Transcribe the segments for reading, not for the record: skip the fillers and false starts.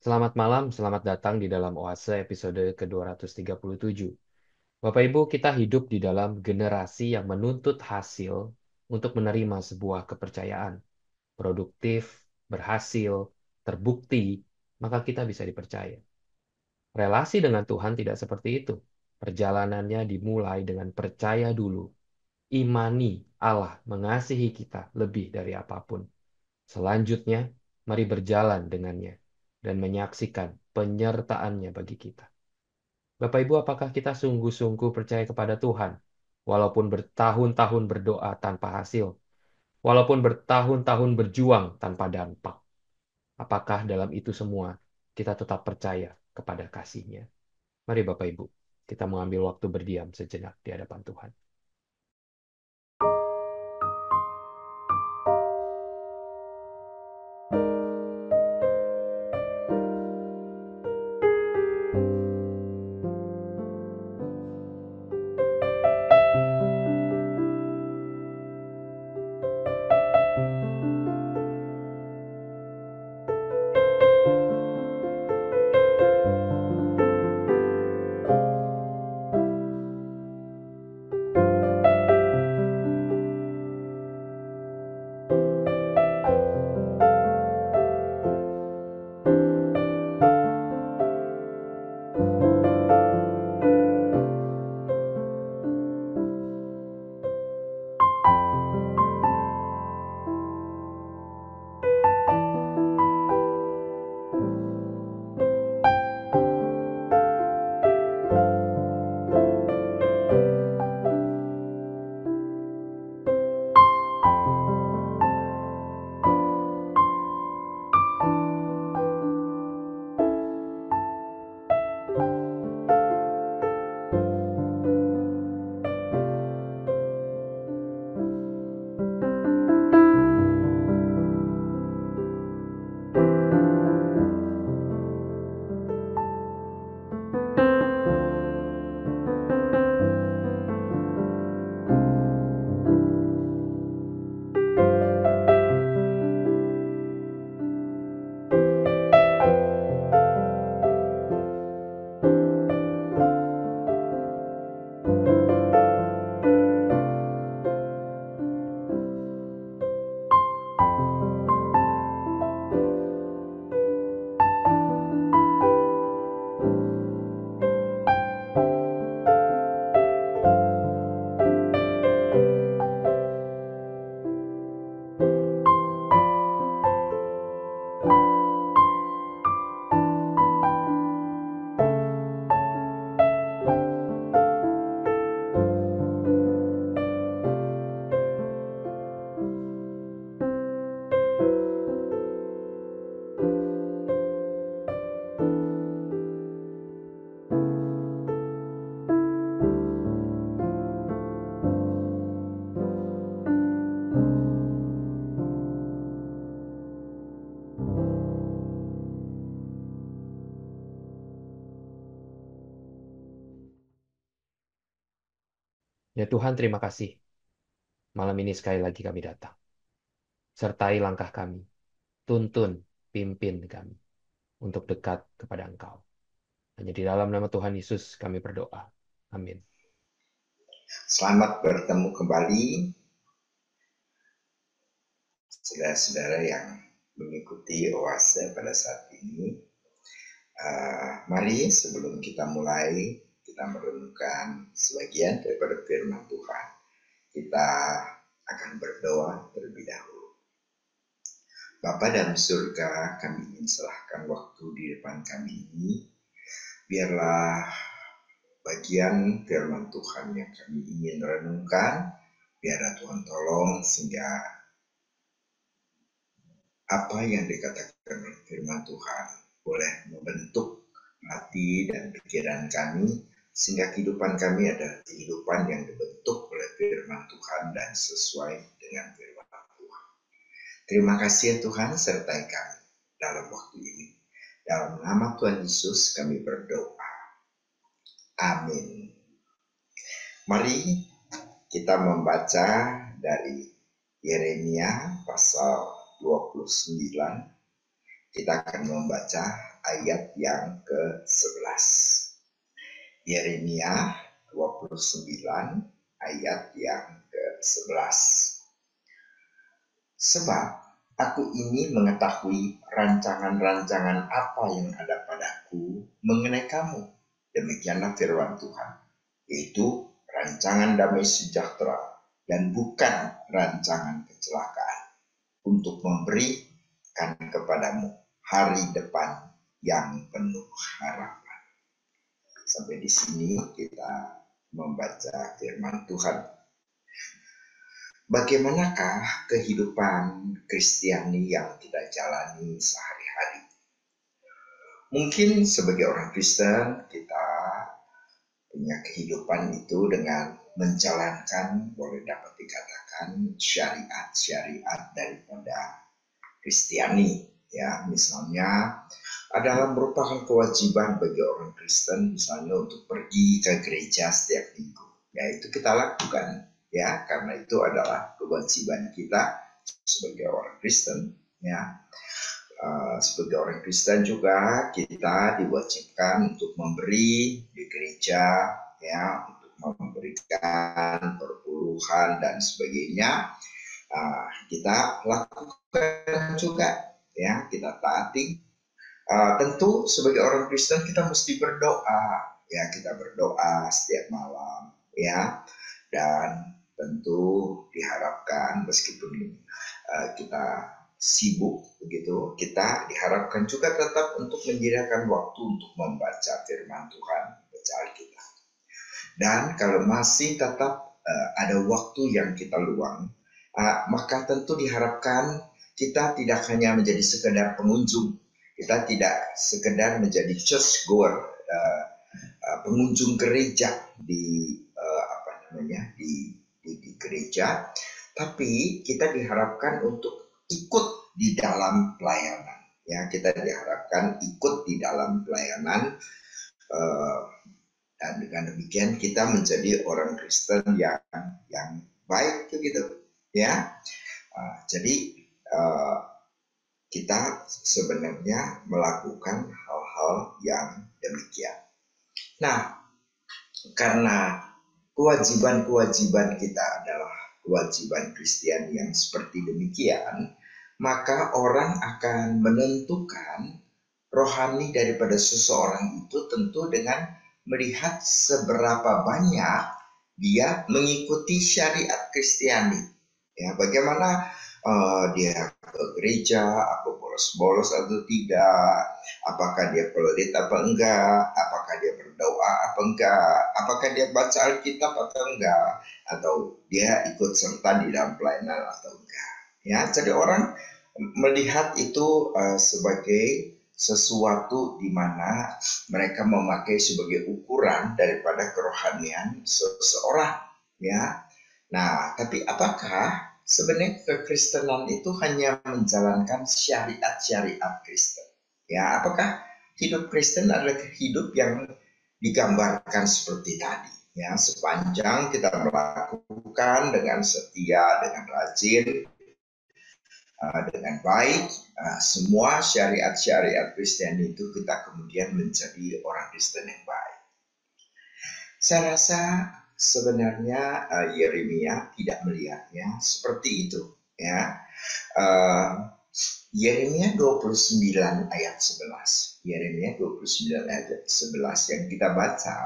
Selamat malam, selamat datang di dalam Oase episode ke-237. Bapak Ibu, kita hidup di dalam generasi yang menuntut hasil untuk menerima sebuah kepercayaan. Produktif, berhasil, terbukti, maka kita bisa dipercaya. Relasi dengan Tuhan tidak seperti itu. Perjalanannya dimulai dengan percaya dulu. Imani Allah mengasihi kita lebih dari apapun. Selanjutnya, mari berjalan dengannya dan menyaksikan penyertaannya bagi kita. Bapak Ibu, apakah kita sungguh-sungguh percaya kepada Tuhan? Walaupun bertahun-tahun berdoa tanpa hasil, walaupun bertahun-tahun berjuang tanpa dampak, apakah dalam itu semua kita tetap percaya kepada kasih-Nya? Mari Bapak Ibu, kita mengambil waktu berdiam sejenak di hadapan Tuhan. Ya Tuhan, terima kasih. Malam ini sekali lagi kami datang. Sertai langkah kami. Tuntun, pimpin kami untuk dekat kepada Engkau. Hanya di dalam nama Tuhan Yesus kami berdoa. Amin. Selamat bertemu kembali, saudara-saudara yang mengikuti Oase pada saat ini. Mari sebelum kita mulai, kita merenungkan sebagian daripada firman Tuhan. Kita akan berdoa terlebih dahulu. Bapa dalam surga, kami ingin serahkan waktu di depan kami ini. Biarlah bagian firman Tuhan yang kami ingin renungkan, biarlah Tuhan tolong sehingga apa yang dikatakan oleh firman Tuhan boleh membentuk hati dan pikiran kami, sehingga kehidupan kami adalah kehidupan yang dibentuk oleh firman Tuhan dan sesuai dengan firman Tuhan. Terima kasih ya Tuhan, sertai kami dalam waktu ini. Dalam nama Tuhan Yesus kami berdoa. Amin. Mari kita membaca dari Yeremia pasal 29 Kita akan membaca ayat yang ke-11. Yeremia 29 ayat yang ke-11. Sebab aku ini mengetahui rancangan-rancangan apa yang ada padaku mengenai kamu. Demikianlah firman Tuhan, yaitu rancangan damai sejahtera dan bukan rancangan kecelakaan, untuk memberikan kepadamu hari depan yang penuh harapan. Sampai di sini kita membaca firman Tuhan. Bagaimanakah kehidupan Kristiani yang kita jalani sehari-hari? Mungkin sebagai orang Kristen kita punya kehidupan itu dengan menjalankan, boleh dapat dikatakan, syariat-syariat daripada Kristiani. Ya, misalnya adalah merupakan kewajiban bagi orang Kristen, misalnya untuk pergi ke gereja setiap minggu. Ya, itu kita lakukan, ya, karena itu adalah kewajiban kita sebagai orang Kristen. Ya, sebagai orang Kristen juga kita diwajibkan untuk memberi di gereja, ya, untuk memberikan perpuluhan dan sebagainya. Kita lakukan juga, ya, kita taati. Tentu sebagai orang Kristen kita mesti berdoa, ya, kita berdoa setiap malam, ya, dan tentu diharapkan meskipun kita sibuk begitu, kita diharapkan juga tetap untuk menyediakan waktu untuk membaca firman Tuhan, baca Alkitab. Dan kalau masih tetap ada waktu yang kita luang, maka tentu diharapkan kita tidak hanya menjadi sekedar pengunjung, kita tidak sekedar menjadi church goer, pengunjung gereja di di gereja, tapi kita diharapkan untuk ikut di dalam pelayanan. Ya, kita diharapkan ikut di dalam pelayanan, dan dengan demikian kita menjadi orang Kristen yang baik begitu, ya. Jadi kita sebenarnya melakukan hal-hal yang demikian. Nah, karena kewajiban-kewajiban kita adalah kewajiban Kristen yang seperti demikian, maka orang akan menentukan rohani daripada seseorang itu tentu dengan melihat seberapa banyak dia mengikuti syariat Kristiani. Ya, bagaimana dia ke gereja, apa bolos-bolos atau tidak, apakah dia pelit apa enggak, apakah dia berdoa apa enggak, apakah dia baca Alkitab atau enggak, atau dia ikut serta di dalam pelayanan atau enggak. Ya, jadi orang melihat itu sebagai sesuatu di mana mereka memakai sebagai ukuran daripada kerohanian seseorang, ya. Nah, tapi apakah sebenarnya kekristenan itu hanya menjalankan syariat-syariat Kristen? Ya, apakah hidup Kristen adalah hidup yang digambarkan seperti tadi? Ya, sepanjang kita melakukan dengan setia, dengan rajin, dengan baik, semua syariat-syariat Kristen itu kita kemudian menjadi orang Kristen yang baik. Saya rasa sebenarnya Yeremia tidak melihatnya seperti itu, ya. Yeremia 29 ayat 11. Yeremia 29 ayat 11 yang kita baca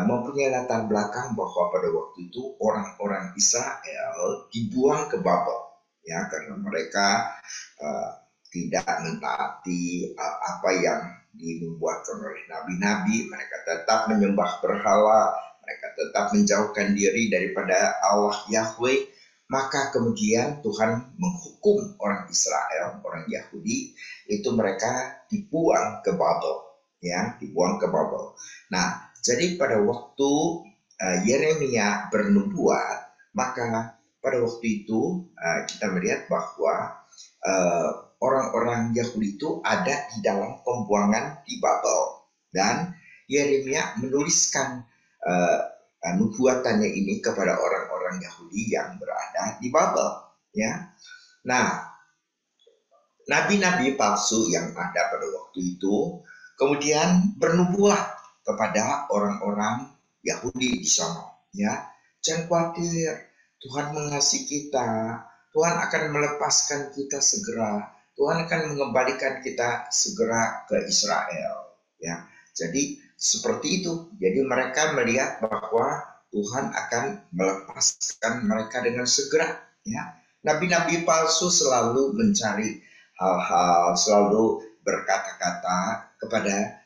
mempunyai latar belakang bahwa pada waktu itu orang-orang Israel dibuang ke Babel, ya, karena mereka tidak mentaati apa yang dibuatkan oleh nabi-nabi. Mereka tetap menyembah berhala, mereka tetap menjauhkan diri daripada Allah Yahweh. Maka kemudian Tuhan menghukum orang Israel, orang Yahudi, itu mereka dibuang ke Babel, ya, dibuang ke Babel. Nah, jadi pada waktu Yeremia bernubuat, maka pada waktu itu kita melihat bahwa orang-orang Yahudi itu ada di dalam pembuangan di Babel, dan Yeremia menuliskan nubuatannya ini kepada orang-orang Yahudi yang berada di Babel, ya. Nah, nabi-nabi palsu yang ada pada waktu itu kemudian bernubuat kepada orang-orang Yahudi di sana, ya. Jangan khawatir, Tuhan mengasihi kita, Tuhan akan melepaskan kita segera, Tuhan akan mengembalikan kita segera ke Israel, ya. Jadi seperti itu. Jadi mereka melihat bahwa Tuhan akan melepaskan mereka dengan segera, ya. Nabi-nabi palsu selalu mencari hal-hal, selalu berkata-kata kepada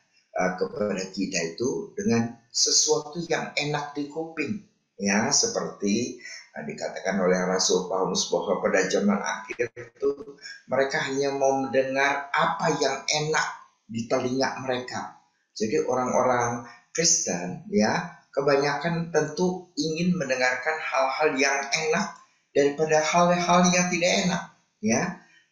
kita itu dengan sesuatu yang enak di kuping, ya, seperti dikatakan oleh Rasul Paulus bahwa pada zaman akhir itu mereka hanya mau mendengar apa yang enak di telinga mereka. Jadi orang-orang Kristen, ya, kebanyakan tentu ingin mendengarkan hal-hal yang enak daripada hal-hal yang tidak enak, ya.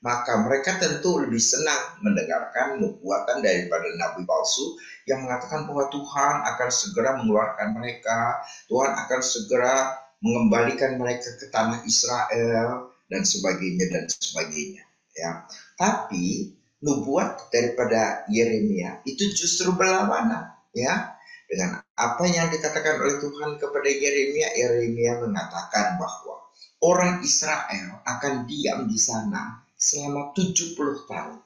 Maka mereka tentu lebih senang mendengarkan nubuatan daripada nabi palsu yang mengatakan bahwa Tuhan akan segera mengeluarkan mereka, Tuhan akan segera mengembalikan mereka ke tanah Israel dan sebagainya dan sebagainya, ya. Tapi nubuat daripada Yeremia itu justru berlawanan, ya, dengan apa yang dikatakan oleh Tuhan kepada Yeremia. Yeremia mengatakan bahwa orang Israel akan diam di sana selama 70 tahun,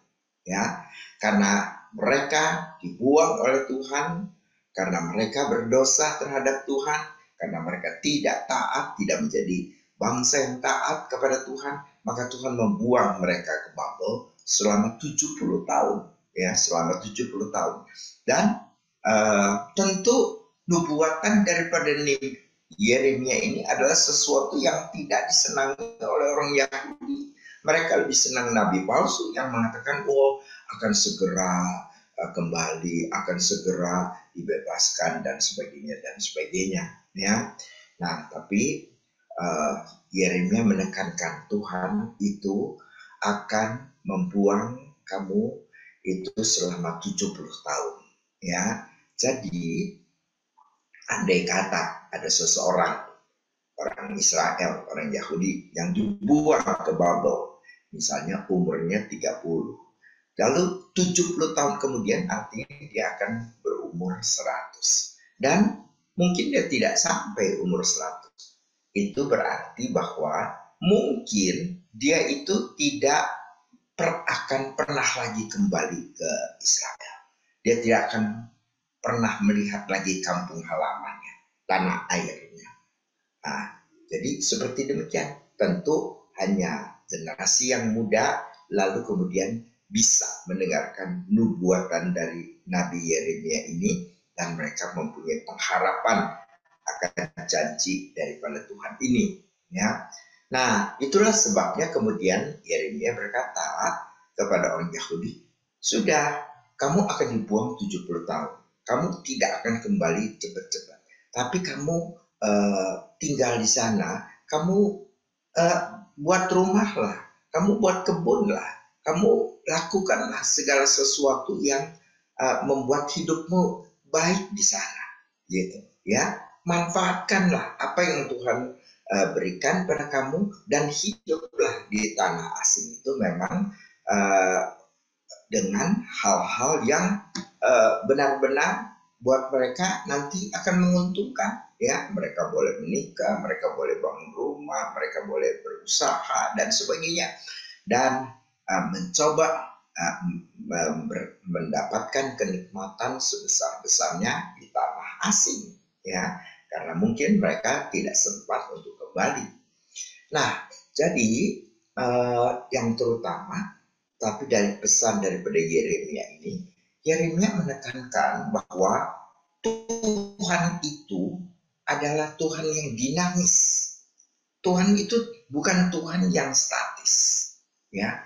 ya, karena mereka dibuang oleh Tuhan, karena mereka berdosa terhadap Tuhan, karena mereka tidak taat, tidak menjadi bangsa yang taat kepada Tuhan, maka Tuhan membuang mereka ke Babel selama 70 tahun, ya, selama 70 tahun. Dan tentu nubuatan daripada Yeremia ini adalah sesuatu yang tidak disenangi oleh orang Yahudi. Mereka lebih senang nabi palsu yang mengatakan, oh, akan segera kembali, akan segera dibebaskan dan sebagainya, ya. Nah, tapi Yeremia menekankan Tuhan itu akan membuang kamu itu selama 70 tahun, ya. Jadi andai kata ada seseorang, orang Israel, orang Yahudi yang dibuang ke Babel, misalnya umurnya 30. Lalu 70 tahun kemudian artinya dia akan berumur 100. Dan mungkin dia tidak sampai umur 100. Itu berarti bahwa mungkin dia itu tidak akan pernah lagi kembali ke Israel. Dia tidak akan pernah melihat lagi kampung halamannya, tanah airnya. Nah, jadi seperti demikian. Tentu hanya generasi yang muda lalu kemudian bisa mendengarkan nubuatan dari Nabi Yeremia ini dan mereka mempunyai pengharapan akan janji daripada Tuhan ini, ya. Nah, itulah sebabnya kemudian Yeremia berkata kepada orang Yahudi, sudah, kamu akan dibuang 70 tahun. Kamu tidak akan kembali cepat-cepat. Tapi kamu tinggal di sana, kamu buat rumah lah, kamu buat kebun lah, kamu lakukanlah segala sesuatu yang membuat hidupmu baik di sana, gitu, ya. Manfaatkanlah apa yang Tuhan berikan pada kamu dan hiduplah di tanah asing itu memang dengan hal-hal yang benar-benar buat mereka nanti akan menguntungkan, ya. Mereka boleh menikah, mereka boleh bangun rumah, mereka boleh berusaha dan sebagainya, dan mencoba mendapatkan kenikmatan sebesar-besarnya di tanah asing, ya, karena mungkin mereka tidak sempat untuk kembali. Nah, jadi yang terutama, tapi dari pesan daripada Yeremia ini, Yeremia menekankan bahwa Tuhan itu adalah Tuhan yang dinamis. Tuhan itu bukan Tuhan yang statis, ya.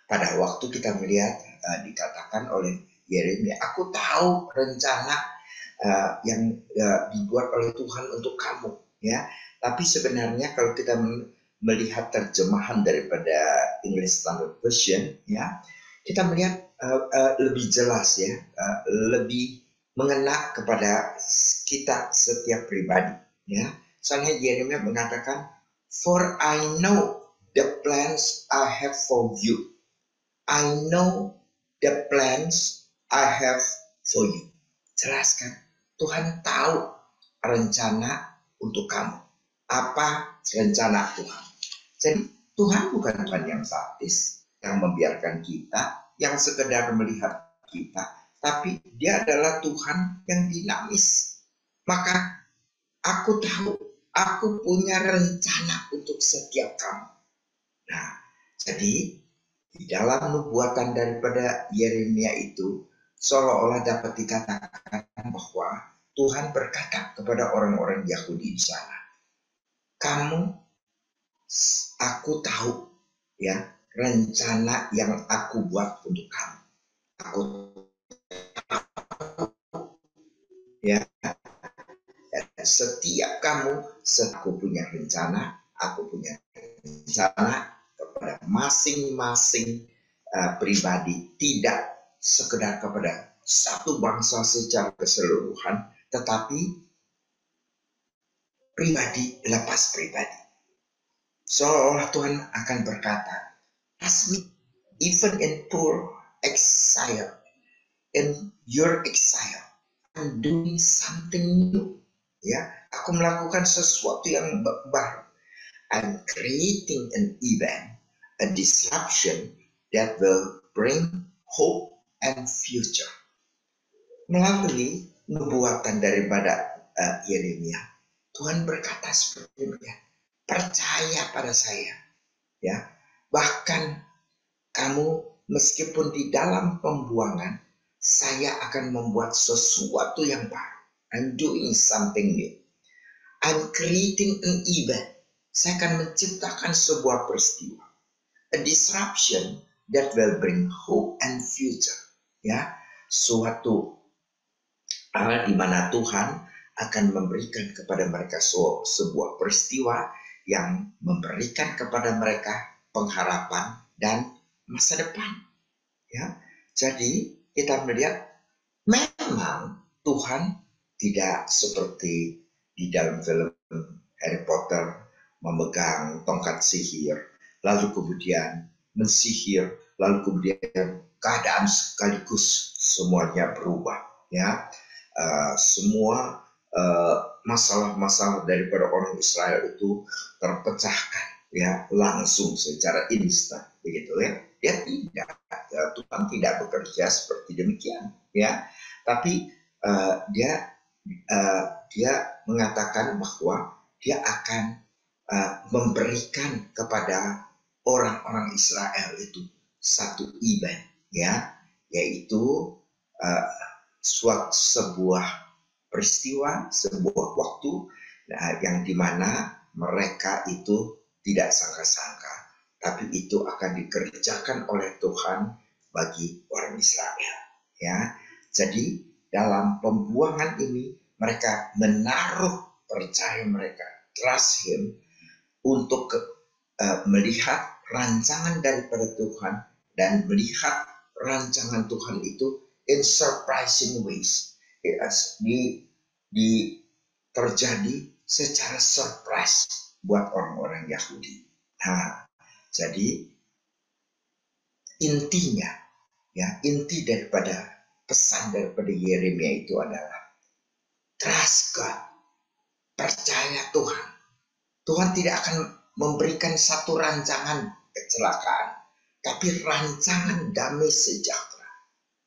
Pada waktu kita melihat dikatakan oleh Yeremia, aku tahu rencana yang dibuat oleh Tuhan untuk kamu, ya. Tapi sebenarnya kalau kita melihat terjemahan daripada English Standard Version, ya, kita melihat lebih jelas, ya, lebih mengena kepada kita setiap pribadi, ya. Soalnya Yeremia mengatakan, for I know the plans I have for you. I know the plans I have for you. Jelaskan. Tuhan tahu rencana untuk kamu. Apa rencana Tuhan? Jadi Tuhan bukan Tuhan yang sadis, yang membiarkan kita, yang sekedar melihat kita, tapi dia adalah Tuhan yang dinamis. Maka aku tahu, aku punya rencana untuk setiap kamu. Nah, jadi di dalam nubuatan daripada Yeremia itu seolah-olah dapat dikatakan bahwa Tuhan berkata kepada orang-orang Yahudi di sana, aku tahu ya rencana yang aku buat untuk kamu. Aku ya setiap kamu, aku punya rencana, kepada masing-masing pribadi, tidak sekedar kepada satu bangsa secara keseluruhan, tetapi pribadi lepas pribadi. Seolah Tuhan akan berkata, "Trust me, even in poor exile, in your exile, I'm doing something new." Ya, aku melakukan sesuatu yang baru. I'm creating an event, a disruption that will bring hope and future. Melalui nubuatan daripada Yeremia, Tuhan berkata seperti ini, percaya pada saya, ya. Bahkan kamu meskipun di dalam pembuangan, saya akan membuat sesuatu yang baru. I'm doing something new. I'm creating an event. Saya akan menciptakan sebuah peristiwa. A disruption that will bring hope and future. Ya, suatu di mana Tuhan akan memberikan kepada mereka sebuah peristiwa yang memberikan kepada mereka pengharapan dan masa depan. Ya, jadi kita melihat memang Tuhan tidak seperti di dalam film Harry Potter memegang tongkat sihir, lalu kemudian mensihir, lalu kemudian keadaan sekaligus semuanya berubah. Ya, semua masalah-masalah daripada orang Israel itu terpecahkan, ya, langsung secara instan, begitu ya. Dia tidak, Tuhan tidak bekerja seperti demikian, ya. Tapi dia mengatakan bahwa dia akan memberikan kepada orang-orang Israel itu satu event, ya, yaitu sebuah peristiwa, sebuah waktu yang dimana mereka itu tidak sangka-sangka, tapi itu akan dikerjakan oleh Tuhan bagi orang Israel. Ya, jadi dalam pembuangan ini mereka menaruh percaya mereka, trust Him, untuk melihat rancangan daripada Tuhan dan melihat rancangan Tuhan itu in surprising ways. Terjadi secara surprise buat orang-orang Yahudi. Nah, jadi intinya, ya, inti daripada pesan daripada Yeremia itu adalah trust God, percaya Tuhan. Tuhan tidak akan memberikan satu rancangan kecelakaan, tapi rancangan damai sejahtera.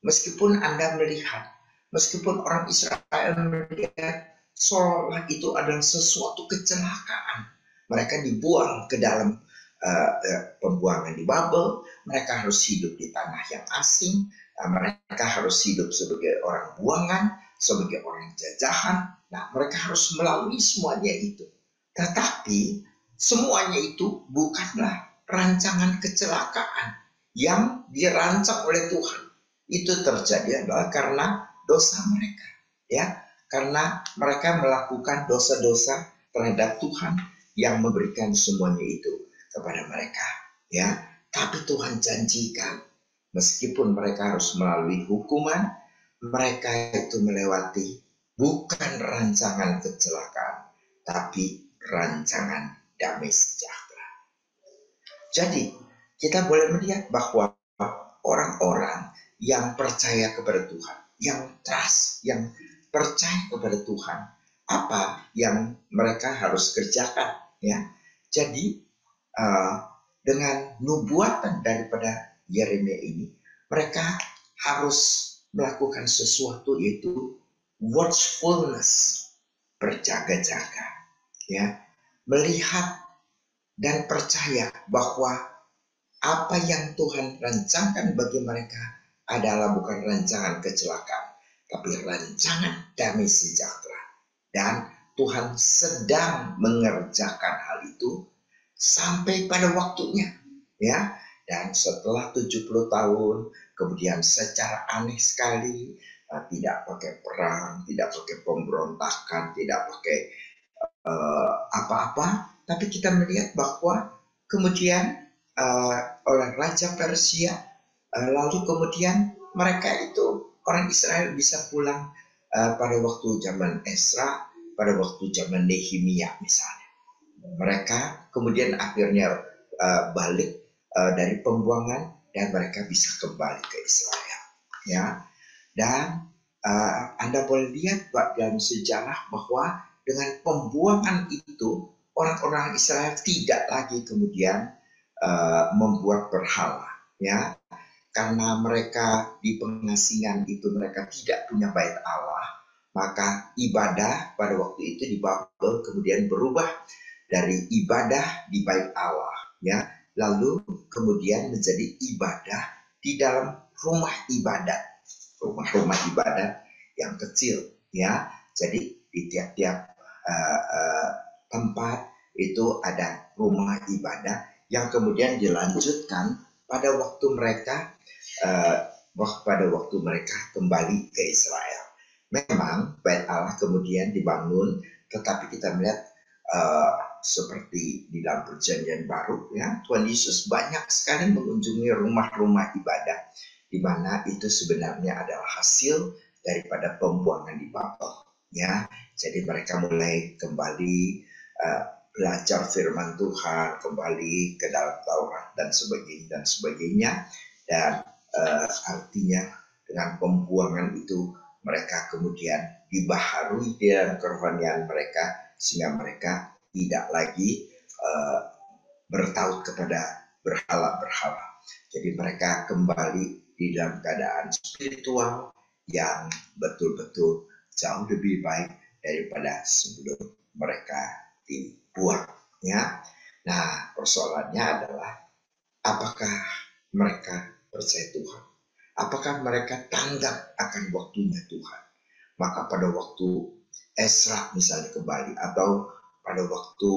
Meskipun Anda melihat, meskipun orang Israel melihat seolah itu adalah sesuatu kecelakaan, mereka dibuang ke dalam pembuangan di Babel, mereka harus hidup di tanah yang asing, mereka harus hidup sebagai orang buangan, sebagai orang jajahan. Nah, mereka harus melalui semuanya itu. Tetapi semuanya itu bukanlah rancangan kecelakaan yang dirancang oleh Tuhan. Itu terjadi adalah karena dosa mereka, ya, karena mereka melakukan dosa-dosa terhadap Tuhan yang memberikan semuanya itu kepada mereka, ya. Tapi Tuhan janjikan, meskipun mereka harus melalui hukuman, mereka itu melewati bukan rancangan kecelakaan, tapi rancangan damai sejahtera. Jadi kita boleh melihat bahwa orang-orang yang percaya kepada Tuhan, yang trust, yang percaya kepada Tuhan, apa yang mereka harus kerjakan, ya. Jadi dengan nubuatan daripada Yeremia ini, mereka harus melakukan sesuatu, yaitu watchfulness, berjaga-jaga, ya, melihat dan percaya bahwa apa yang Tuhan rancangkan bagi mereka adalah bukan rancangan kecelakaan, tapi rancangan damai sejahtera. Dan Tuhan sedang mengerjakan hal itu sampai pada waktunya, ya. Dan setelah 70 tahun, kemudian secara aneh sekali, tidak pakai perang, tidak pakai pemberontakan, tidak pakai apa-apa, tapi kita melihat bahwa kemudian oleh Raja Persia, lalu kemudian mereka itu, orang Israel, bisa pulang pada waktu zaman Esra, pada waktu zaman Nehemia misalnya. Mereka kemudian akhirnya balik dari pembuangan, dan mereka bisa kembali ke Israel, ya. Dan Anda boleh lihat dalam sejarah bahwa dengan pembuangan itu, orang-orang Israel tidak lagi kemudian membuat berhala, ya. Karena mereka di pengasingan itu, mereka tidak punya bait Allah, maka ibadah pada waktu itu di Babel kemudian berubah dari ibadah di bait Allah, ya, lalu kemudian menjadi ibadah di dalam rumah ibadat, rumah-rumah ibadat yang kecil, ya. Jadi di tiap-tiap tempat itu ada rumah ibadah yang kemudian dilanjutkan pada waktu mereka kembali ke Israel. Memang bait Allah kemudian dibangun, tetapi kita melihat seperti di dalam Perjanjian Baru, ya, Tuhan Yesus banyak sekali mengunjungi rumah-rumah ibadah, di mana itu sebenarnya adalah hasil daripada pembuangan di Babel, ya. Jadi mereka mulai kembali belajar firman Tuhan, kembali ke dalam Taurat dan sebagainya, dan artinya dengan pembuangan itu mereka kemudian dibaharui dalam kerohanian mereka, sehingga mereka tidak lagi bertaut kepada berhala-berhala. Jadi mereka kembali di dalam keadaan spiritual yang betul-betul jauh lebih baik daripada sebelum mereka dibuang, ya. Nah, persoalannya adalah, apakah mereka percaya Tuhan? Apakah mereka tanggap akan waktunya Tuhan? Maka pada waktu Esra misalnya kembali, atau pada waktu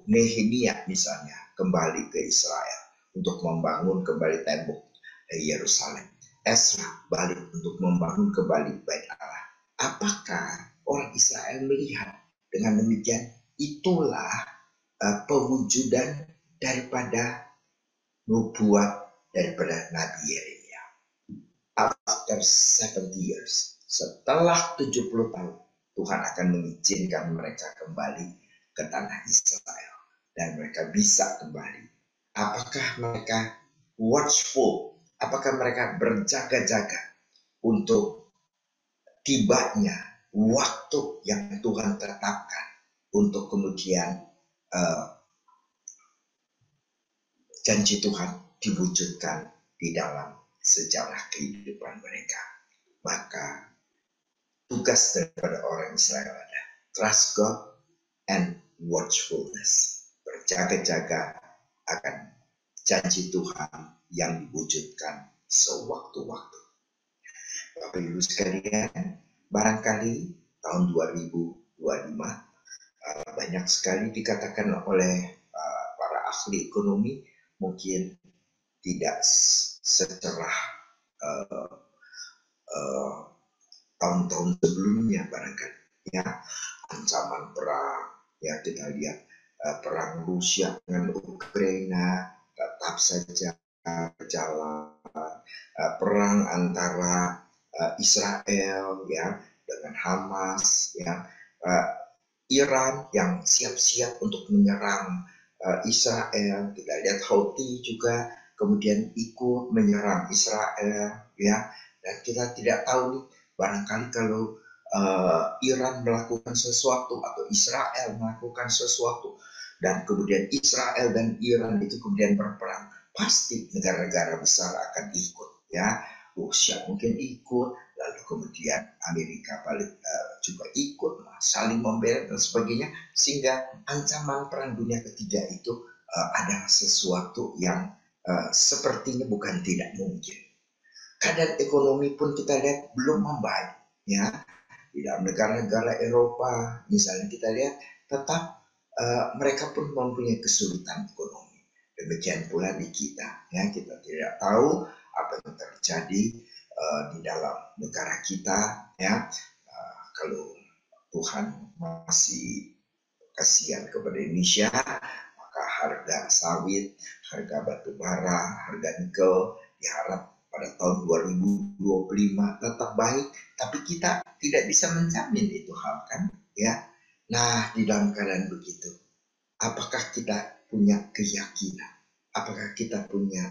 Nehemia misalnya kembali ke Israel untuk membangun kembali tembok Yerusalem, Esra balik untuk membangun kembali bait Allah. Apakah orang Israel melihat dengan demikian, itulah pewujudan daripada nubuat daripada Nabi Yeremia? After 70 years, setelah 70 tahun, Tuhan akan mengizinkan mereka kembali ke tanah Israel, dan mereka bisa kembali. Apakah mereka watchful? Apakah mereka berjaga-jaga untuk tibanya waktu yang Tuhan tetapkan, untuk kemudian janji Tuhan diwujudkan di dalam sejarah kehidupan mereka? Maka tugas daripada orang Israel adalah trust God and watchfulness, berjaga-jaga akan janji Tuhan yang diwujudkan sewaktu-waktu. Bapak Ibu sekalian, barangkali tahun 2025 banyak sekali dikatakan oleh para ahli ekonomi, mungkin tidak secerah tahun-tahun sebelumnya barangkali, ya. Ancaman perang, ya, kita lihat perang Rusia dengan Ukraina tetap saja berjalan, perang antara Israel, ya, dengan Hamas, ya, Iran yang siap-siap untuk menyerang Israel. Kita lihat Houthi juga kemudian ikut menyerang Israel, ya. Dan kita tidak tahu nih, barangkali kalau Iran melakukan sesuatu atau Israel melakukan sesuatu, dan kemudian Israel dan Iran itu kemudian berperang, pasti negara-negara besar akan ikut, ya. Rusia mungkin ikut, lalu kemudian Amerika juga ikut, saling membela dan sebagainya, sehingga ancaman perang dunia ketiga itu adalah sesuatu yang sepertinya bukan tidak mungkin. Keadaan ekonomi pun kita lihat belum membaik, ya. Di dalam negara-negara Eropa misalnya kita lihat tetap mereka pun mempunyai kesulitan ekonomi. Demikian pula di kita, ya. Kita tidak tahu apa yang terjadi di dalam negara kita, ya. Kalau Tuhan masih kasihan kepada Indonesia, maka harga sawit, harga batu bara, harga nikel diharap pada tahun 2025 tetap baik, tapi kita tidak bisa menjamin itu hal, kan, ya. Nah, di dalam keadaan begitu, apakah kita punya keyakinan? Apakah kita punya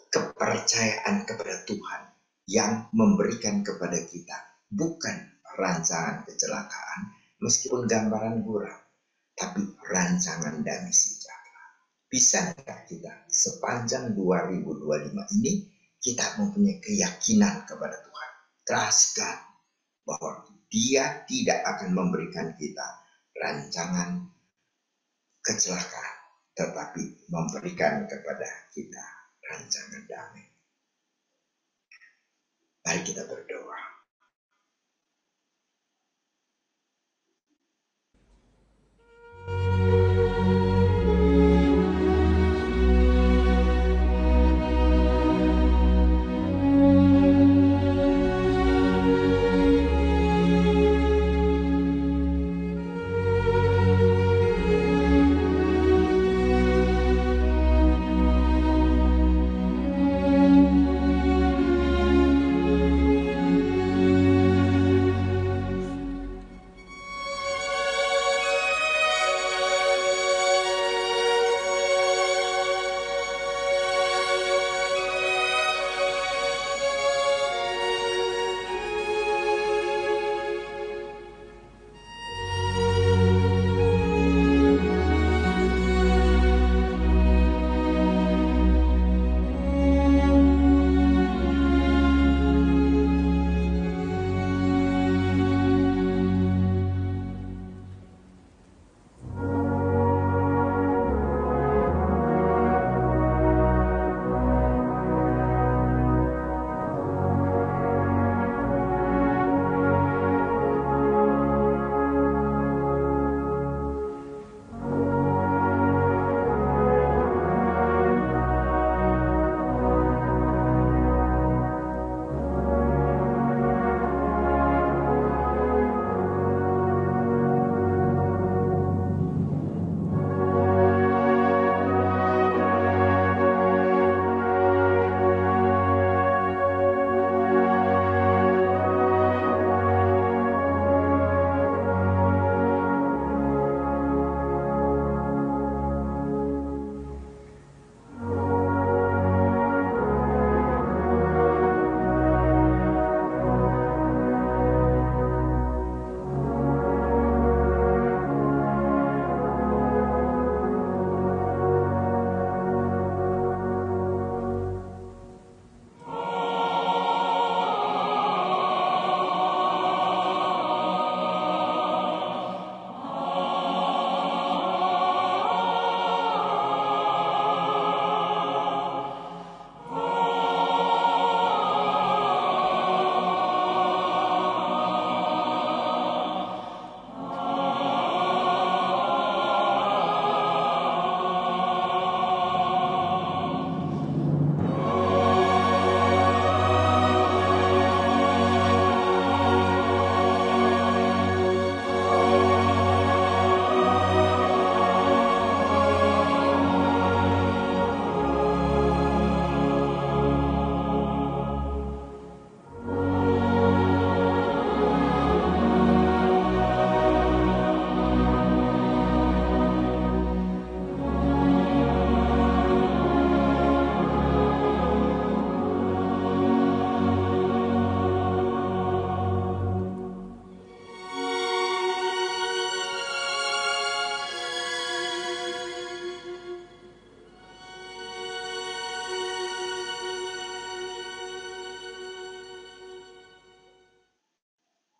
kepercayaan kepada Tuhan yang memberikan kepada kita bukan rancangan kecelakaan, meskipun gambaran buram, tapi rancangan damai sejahtera? Bisa nggak kita sepanjang 2025 ini kita mempunyai keyakinan kepada Tuhan, trustkan bahwa Dia tidak akan memberikan kita rancangan kecelakaan, tetapi memberikan kepada kita rancangan damai. Mari kita berdoa.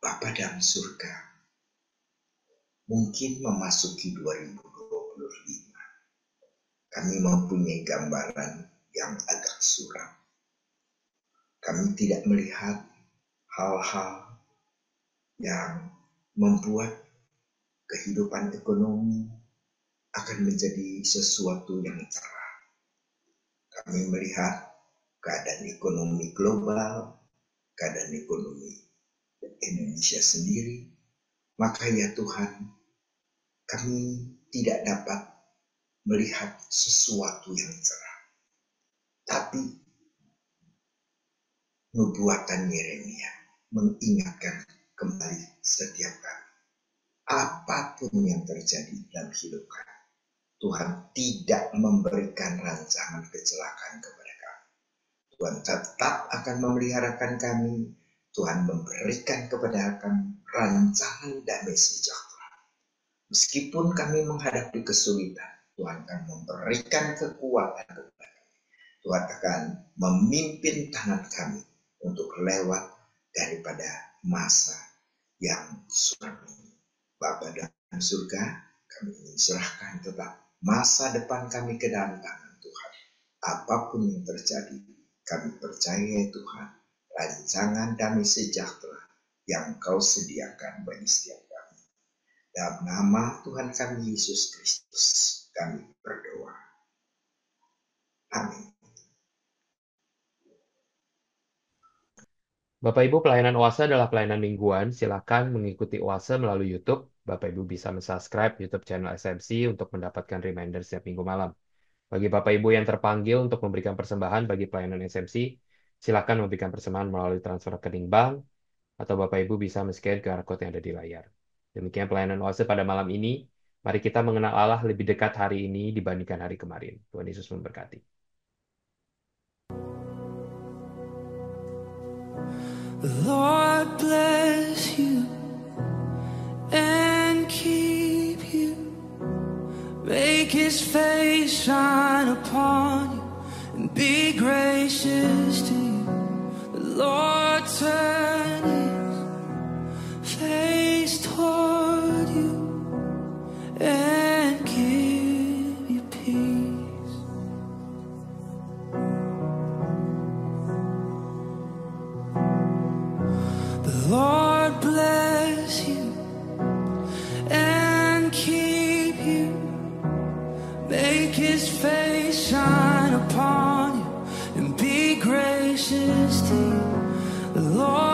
Bapa dalam surga, mungkin memasuki 2025, kami mempunyai gambaran yang agak suram. Kami tidak melihat hal-hal yang membuat kehidupan ekonomi akan menjadi sesuatu yang cerah. Kami melihat keadaan ekonomi global, keadaan ekonomi Indonesia sendiri. Maka ya Tuhan, kami tidak dapat melihat sesuatu yang cerah. Tapi nubuatan Yeremia mengingatkan kembali setiap kali. Apapun yang terjadi dalam hidup kami, Tuhan tidak memberikan rancangan kecelakaan kepada kami. Tuhan tetap akan memeliharakan kami. Tuhan memberikan kepada kami rancangan damai sejahtera. Meskipun kami menghadapi kesulitan, Tuhan akan memberikan kekuatan kepada kami. Tuhan akan memimpin tangan kami untuk lewat daripada masa yang suram ini. Bapa dalam surga, kami ingin serahkan tetap masa depan kami ke dalam tangan Tuhan. Apapun yang terjadi, kami percaya Tuhan, rancangan damai sejahtera yang Kau sediakan bagi setiap kami. Dalam nama Tuhan kami Yesus Kristus, kami berdoa. Amin. Bapak Ibu, pelayanan Oase adalah pelayanan mingguan. Silakan mengikuti Oase melalui YouTube. Bapak Ibu bisa subscribe YouTube channel SMC untuk mendapatkan reminder setiap minggu malam. Bagi Bapak Ibu yang terpanggil untuk memberikan persembahan bagi pelayanan SMC, silakan memberikan persembahan melalui transfer rekening bank, atau Bapak Ibu bisa men-scan QR code yang ada di layar. Demikian pelayanan Oase pada malam ini. Mari kita mengenal Allah lebih dekat hari ini dibandingkan hari kemarin. Tuhan Yesus memberkati. The Lord bless you and keep you. Make His face shine upon you and be gracious to you. The Lord turn His face toward you and give you peace. The Lord bless you and keep you. Make His face shine upon you and be gracious to you. The Lord